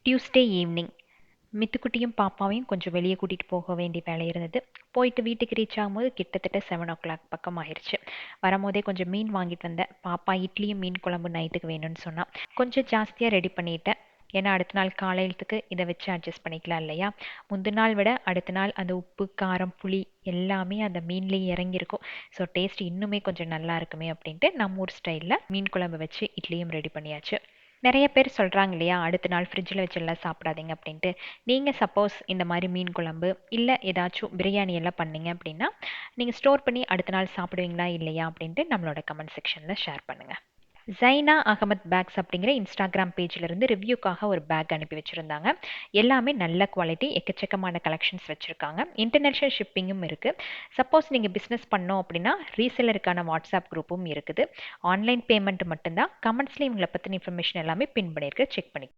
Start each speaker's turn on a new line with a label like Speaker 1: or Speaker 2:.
Speaker 1: Tuesday evening மித்துக்குட்டியும் பாப்பாவையும் கொஞ்சம் வெளியே கூட்டிகிட்டு போக வேண்டிய வேலை இருந்தது. போயிட்டு வீட்டுக்கு ரீச் ஆகும்போது கிட்டத்தட்ட 7 o'clock பக்கம் ஆயிடுச்சு. வரும்போதே கொஞ்சம் மீன் வாங்கிட்டு வந்தேன். பாப்பா இட்லியும் மீன் குழம்பு நைட்டுக்கு வேணும்னு சொன்னா. கொஞ்சம் ஜாஸ்தியாக ரெடி பண்ணிட்டேன். ஏன்னா அடுத்த நாள் காலையிலத்துக்கு இதை வச்சு அட்ஜஸ்ட் பண்ணிக்கலாம் இல்லையா? முந்தின நாள் விட அடுத்த நாள் அந்த உப்பு காரம் புளி எல்லாமே அந்த மீன்லேயே இறங்கியிருக்கும். ஸோ டேஸ்ட் இன்னுமே கொஞ்சம் நல்லா இருக்குமே அப்படின்ட்டு நம்ம ஊர் ஸ்டைலில் மீன் குழம்பு வச்சு இட்லியும் ரெடி பண்ணியாச்சு. நிறைய பேர் சொல்கிறாங்க இல்லையா, அடுத்த நாள் ஃப்ரிட்ஜில் வச்செல்லாம் சாப்பிடாதீங்க அப்படின்ட்டு. நீங்கள் சப்போஸ் இந்த மாதிரி மீன் குழம்பு இல்லை ஏதாச்சும் பிரியாணி எல்லாம் பண்ணீங்க அப்படின்னா நீங்கள் ஸ்டோர் பண்ணி அடுத்த நாள் சாப்பிடுவீங்களா இல்லையா அப்படின்ட்டு நம்மளோட கமெண்ட் செக்ஷனில் ஷேர் பண்ணுங்கள். ஜைனா அகமத் பேக்ஸ் அப்படிங்கிற இன்ஸ்டாகிராம் பேஜ்ல இருந்து ரிவ்யூக்காக ஒரு பேக் அனுப்பி வச்சிருந்தாங்க. எல்லாமே நல்ல குவாலிட்டி, எக்கச்சக்கமான கலெக்ஷன்ஸ் வச்சிருக்காங்க. இன்டர்நேஷனல் ஷிப்பிங்கும் இருக்கு. சப்போஸ் நீங்க பிசினஸ் பண்ணோம் அப்படின்னா ரீசெலருக்கான வாட்ஸ்அப் குரூப்பும் இருக்குது. ஆன்லைன் பேமெண்ட் மட்டும்தான். கமெண்ட்ஸ்ல இவங்களை பத்தின இன்ஃபர்மேஷன் எல்லாமே பின் பண்ணியிருக்கு, செக் பண்ணி